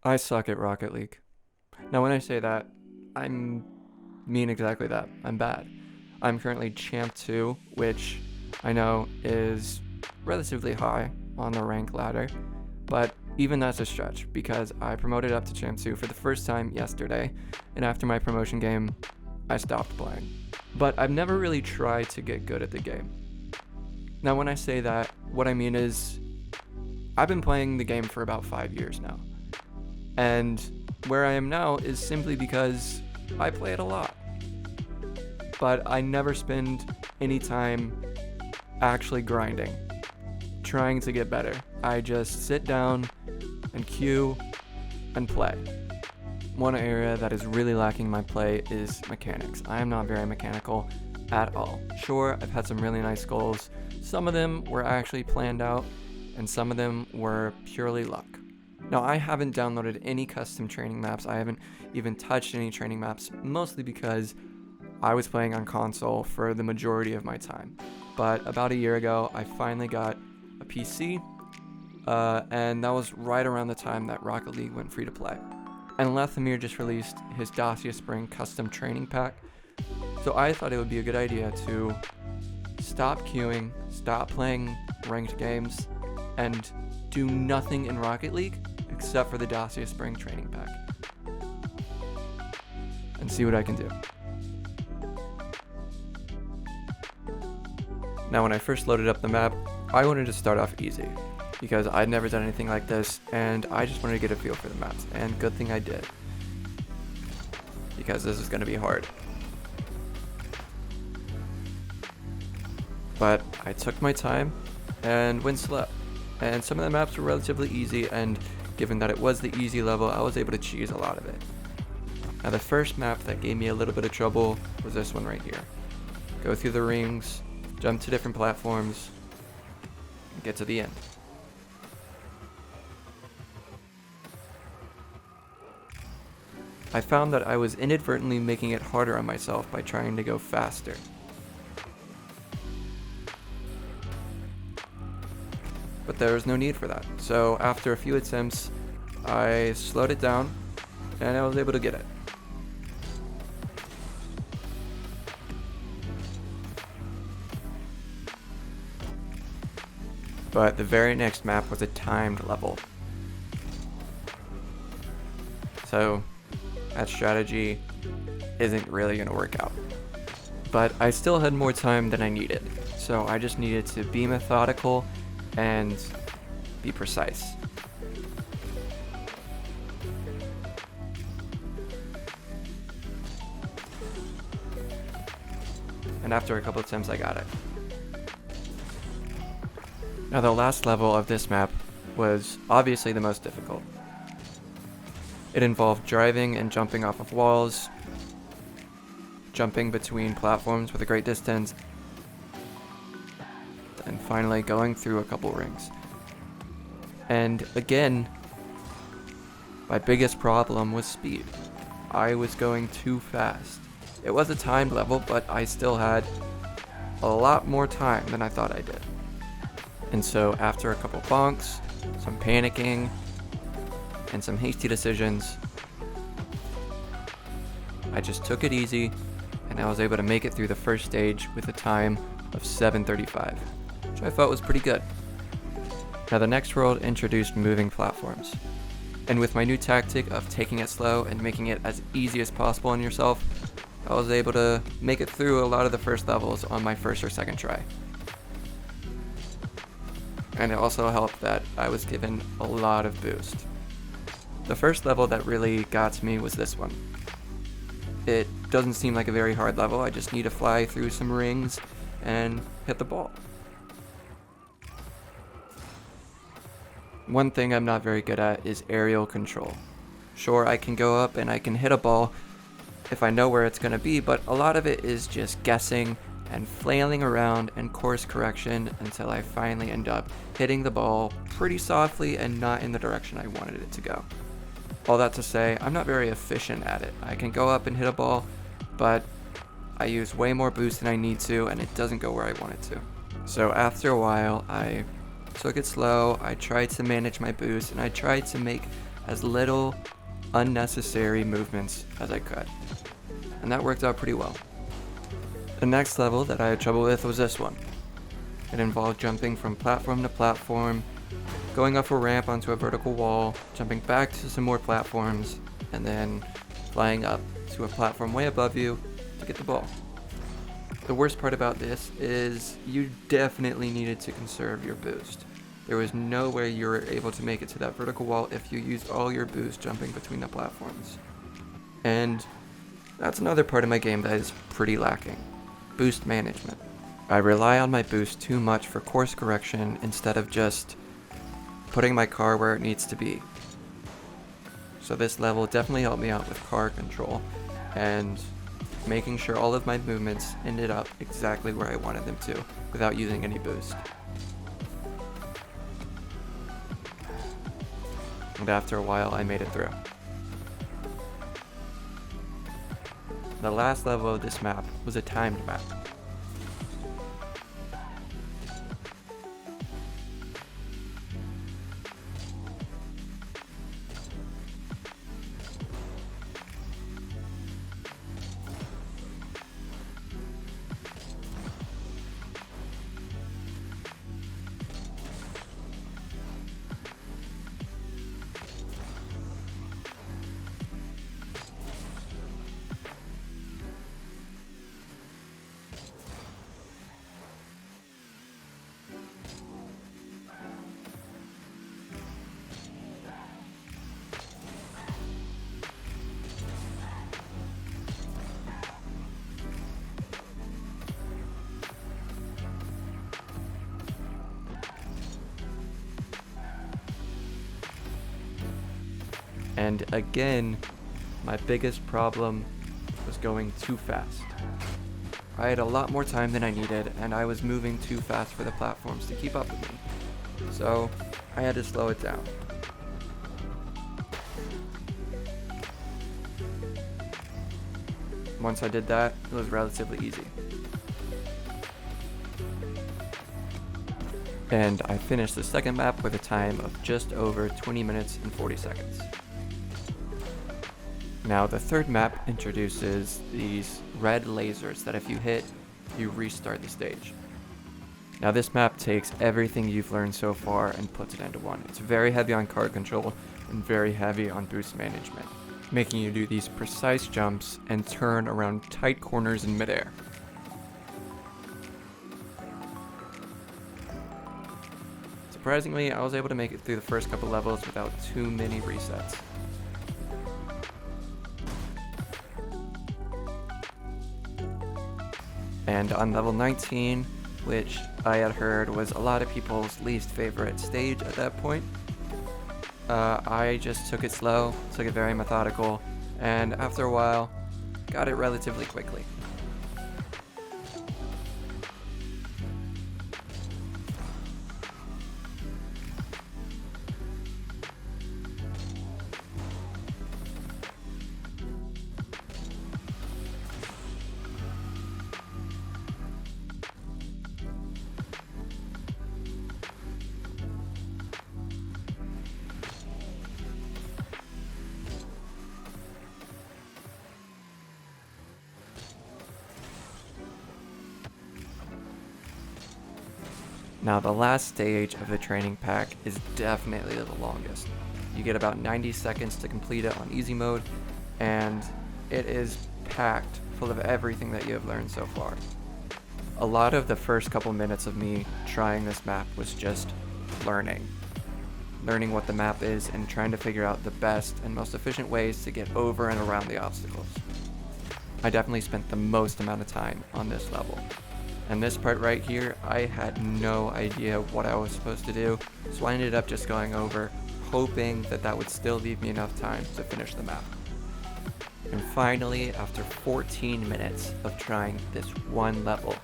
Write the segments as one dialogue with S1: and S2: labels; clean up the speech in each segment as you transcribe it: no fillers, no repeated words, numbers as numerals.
S1: I suck at Rocket League. Now, when I say that, I mean exactly that. I'm bad. I'm currently Champ 2, which I know is relatively high on the rank ladder, but even that's a stretch because I promoted up to Champ 2 for the first time yesterday, and after my promotion game, I stopped playing. But I've never really tried to get good at the game. Now, when I say that, what I mean is I've been playing the game for about 5 years now. And where I am now is simply because I play it a lot. But I never spend any time actually grinding, trying to get better. I just sit down and queue and play. One area that is really lacking my play is mechanics. I am not very mechanical at all. Sure, I've had some really nice goals. Some of them were actually planned out, and some of them were purely luck. Now, I haven't downloaded any custom training maps. I haven't even touched any training maps, mostly because I was playing on console for the majority of my time. But about a year ago, I finally got a PC, and that was right around the time that Rocket League went free to play. And Lethamyr just released his Dacia Spring custom training pack, so I thought it would be a good idea to stop queuing, stop playing ranked games, and do nothing in Rocket League except for the Dacia Spring training pack, and see what I can do. Now, when I first loaded up the map, I wanted to start off easy, because I'd never done anything like this, and I just wanted to get a feel for the maps, and good thing I did, because this is going to be hard. But I took my time and went slow, and some of the maps were relatively easy, and given that it was the easy level, I was able to cheese a lot of it. Now, the first map that gave me a little bit of trouble was this one right here. Go through the rings, jump to different platforms, and get to the end. I found that I was inadvertently making it harder on myself by trying to go faster. But there was no need for that. So after a few attempts, I slowed it down and I was able to get it. But the very next map was a timed level. So that strategy isn't really going to work out. But I still had more time than I needed, so I just needed to be methodical and be precise. And after a couple attempts, I got it. Now, the last level of this map was obviously the most difficult. It involved driving and jumping off of walls, jumping between platforms with a great distance, and finally going through a couple rings. And again, my biggest problem was speed. I was going too fast. It was a timed level, but I still had a lot more time than I thought I did. And so after a couple bonks, some panicking, and some hasty decisions, I just took it easy, and I was able to make it through the first stage with a time of 7:35, which I felt was pretty good. Now, the next world introduced moving platforms, and with my new tactic of taking it slow and making it as easy as possible on yourself, I was able to make it through a lot of the first levels on my first or second try. And it also helped that I was given a lot of boost. The first level that really got me was this one. It doesn't seem like a very hard level. I just need to fly through some rings and hit the ball. One thing I'm not very good at is aerial control. Sure, I can go up and I can hit a ball if I know where it's going to be, but a lot of it is just guessing and flailing around and course correction until I finally end up hitting the ball pretty softly and not in the direction I wanted it to go. All that to say, I'm not very efficient at it. I can go up and hit a ball, but I use way more boost than I need to, and it doesn't go where I want it to. So after a while, I took it slow, I tried to manage my boost, and I tried to make as little unnecessary movements as I could. And that worked out pretty well. The next level that I had trouble with was this one. It involved jumping from platform to platform, going off a ramp onto a vertical wall, jumping back to some more platforms, and then flying up to a platform way above you to get the ball. The worst part about this is you definitely needed to conserve your boost. There was no way you were able to make it to that vertical wall if you used all your boost jumping between the platforms. And that's another part of my game that is pretty lacking. Boost management. I rely on my boost too much for course correction instead of just putting my car where it needs to be. So this level definitely helped me out with car control and making sure all of my movements ended up exactly where I wanted them to without using any boost. And after a while, I made it through. The last level of this map was a timed map. And again, my biggest problem was going too fast. I had a lot more time than I needed, and I was moving too fast for the platforms to keep up with me. So I had to slow it down. Once I did that, it was relatively easy. And I finished the second map with a time of just over 20 minutes and 40 seconds. Now the third map introduces these red lasers that if you hit, you restart the stage. Now this map takes everything you've learned so far and puts it into one. It's very heavy on card control and very heavy on boost management, making you do these precise jumps and turn around tight corners in midair. Surprisingly, I was able to make it through the first couple levels without too many resets. And on level 19, which I had heard was a lot of people's least favorite stage at that point, I just took it slow, took it very methodical, and after a while, got it relatively quickly. Now the last stage of the training pack is definitely the longest. You get about 90 seconds to complete it on easy mode, and it is packed full of everything that you have learned so far. A lot of the first couple minutes of me trying this map was just learning what the map is and trying to figure out the best and most efficient ways to get over and around the obstacles. I definitely spent the most amount of time on this level. And this part right here, I had no idea what I was supposed to do, so I ended up just going over, hoping that that would still leave me enough time to finish the map. And finally, after 14 minutes of trying this one level,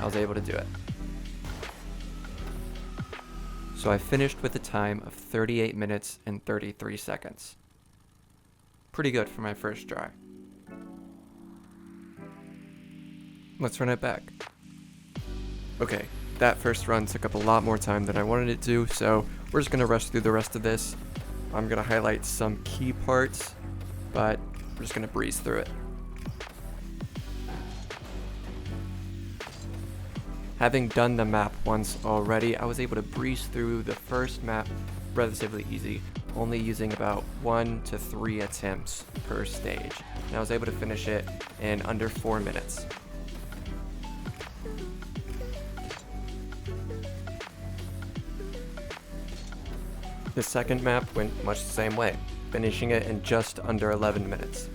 S1: I was able to do it. So I finished with a time of 38 minutes and 33 seconds. Pretty good for my first try. Let's run it back. Okay, that first run took up a lot more time than I wanted it to, so we're just gonna rush through the rest of this. I'm gonna highlight some key parts, but we're just gonna breeze through it. Having done the map once already, I was able to breeze through the first map relatively easy, only using about 1 to 3 attempts per stage, and I was able to finish it in under 4 minutes. The second map went much the same way, finishing it in just under 11 minutes.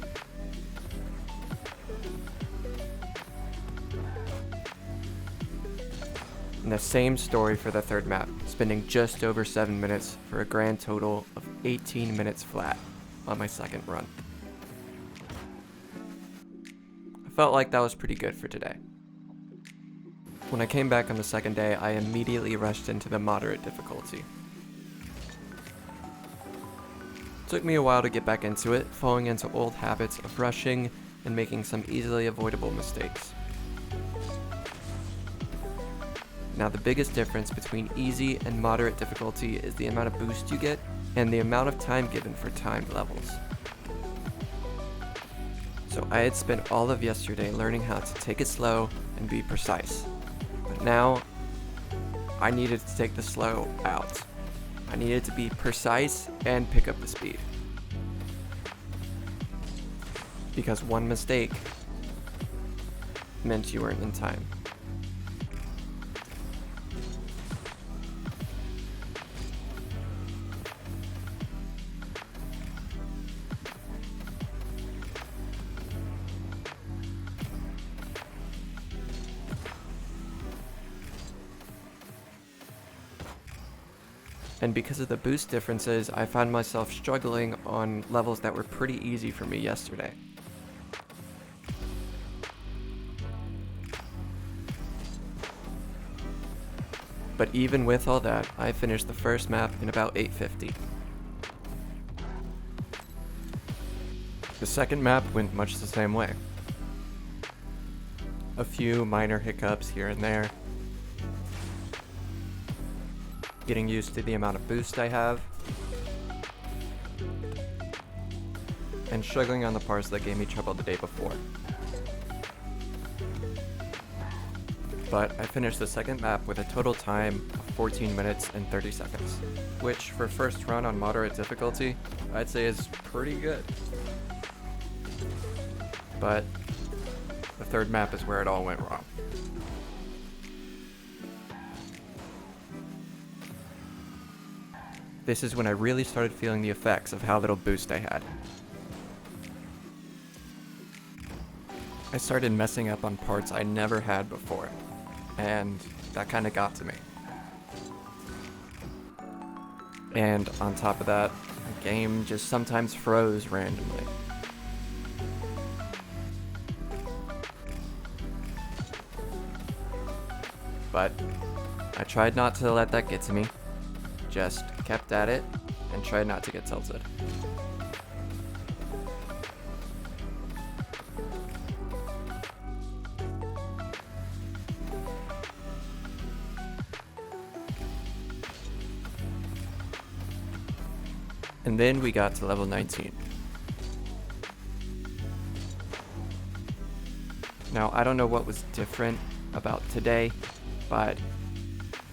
S1: And the same story for the third map, spending just over 7 minutes for a grand total of 18 minutes flat on my second run. I felt like that was pretty good for today. When I came back on the second day, I immediately rushed into the moderate difficulty. Took me a while to get back into it, falling into old habits of rushing and making some easily avoidable mistakes. Now the biggest difference between easy and moderate difficulty is the amount of boost you get and the amount of time given for timed levels. So I had spent all of yesterday learning how to take it slow and be precise, but now I needed to take the slow out. I needed to be precise and pick up the speed. Because one mistake meant you weren't in time. And because of the boost differences, I found myself struggling on levels that were pretty easy for me yesterday. But even with all that, I finished the first map in about 8:50. The second map went much the same way. A few minor hiccups here and there. Getting used to the amount of boost I have, and struggling on the parts that gave me trouble the day before. But I finished the second map with a total time of 14 minutes and 30 seconds, which for first run on moderate difficulty, I'd say is pretty good. But the third map is where it all went wrong. This is when I really started feeling the effects of how little boost I had. I started messing up on parts I never had before, and that kind of got to me. And on top of that, the game just sometimes froze randomly. But I tried not to let that get to me. Just kept at it and tried not to get tilted. And then we got to level 19. Now, I don't know what was different about today, but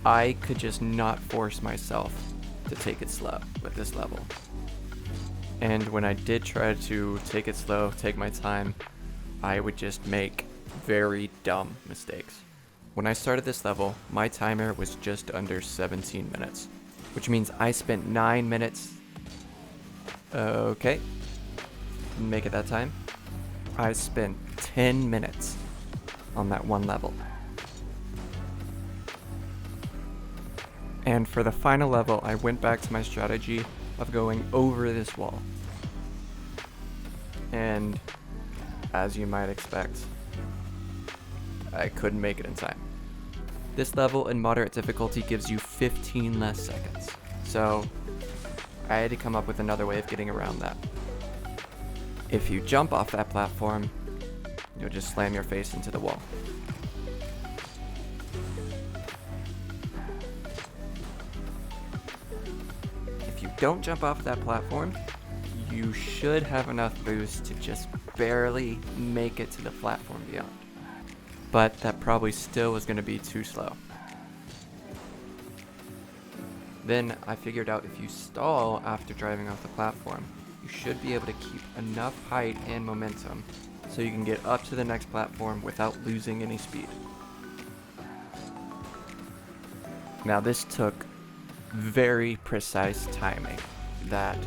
S1: I could just not force myself to take it slow with this level. And when I did try to take it slow, take my time, I would just make very dumb mistakes. When I started this level, my timer was just under 17 minutes, which means I spent 9 minutes. Okay, didn't make it that time. I spent 10 minutes on that one level. And for the final level, I went back to my strategy of going over this wall. And as you might expect, I couldn't make it in time. This level in moderate difficulty gives you 15 less seconds. So I had to come up with another way of getting around that. If you jump off that platform, you'll just slam your face into the wall. If you don't jump off that platform, you should have enough boost to just barely make it to the platform beyond. But that probably still was going to be too slow. Then I figured out if you stall after driving off the platform, you should be able to keep enough height and momentum so you can get up to the next platform without losing any speed. Now this took very precise timing that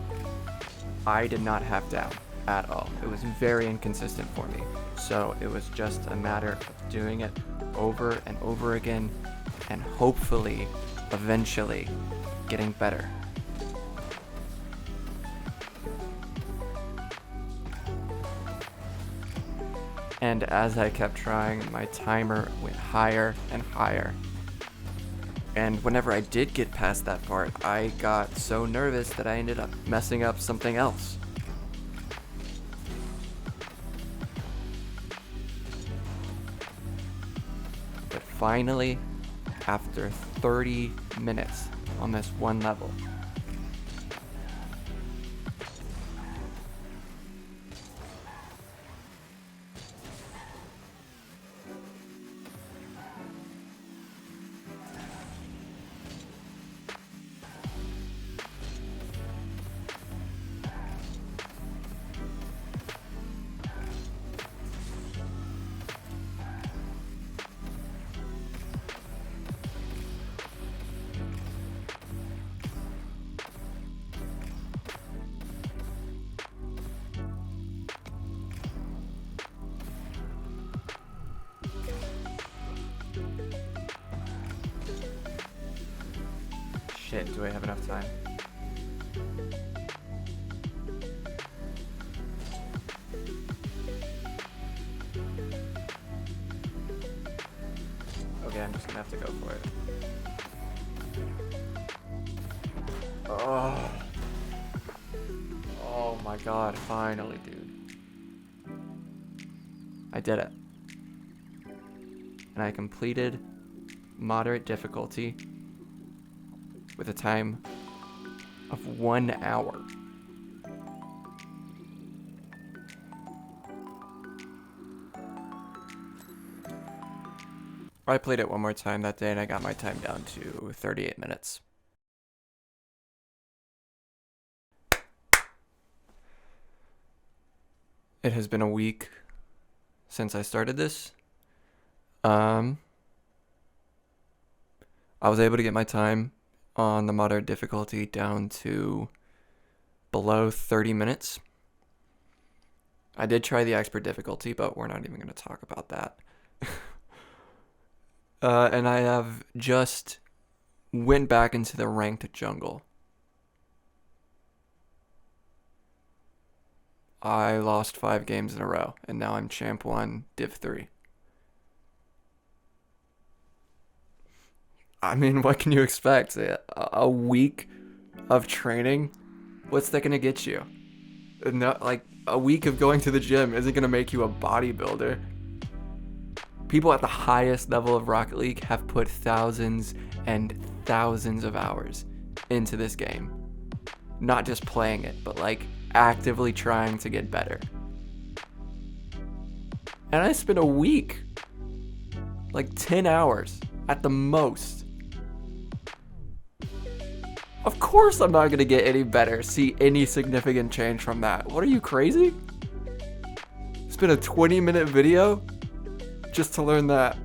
S1: I did not have down at all. It was very inconsistent for me. So it was just a matter of doing it over and over again and hopefully, eventually, getting better. And as I kept trying, my timer went higher and higher. And whenever I did get past that part, I got so nervous that I ended up messing up something else. But finally, after 30 minutes on this one level, shit, do I have enough time? Okay, I'm just gonna have to go for it. Oh my god, finally, dude. I did it. And I completed moderate difficulty with a time of 1 hour. I played it one more time that day and I got my time down to 38 minutes. It has been a week since I started this. I was able to get my time on the moderate difficulty down to below 30 minutes. I did try the expert difficulty, but we're not even going to talk about that. And I have just went back into the ranked jungle. I lost 5 games in a row, and now I'm Champ 1, Div 3. I mean, what can you expect? A week of training? What's that gonna get you? No, like, a week of going to the gym isn't gonna make you a bodybuilder. People at the highest level of Rocket League have put thousands and thousands of hours into this game. Not just playing it, but like actively trying to get better. And I spent a week, like 10 hours at the most. Of course I'm not gonna get any better, see any significant change from that. What are you, crazy? It's been a 20-minute video just to learn that.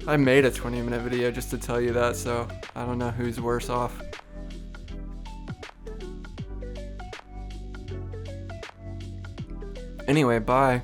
S1: I made a 20-minute video just to tell you that, so I don't know who's worse off. Anyway, bye.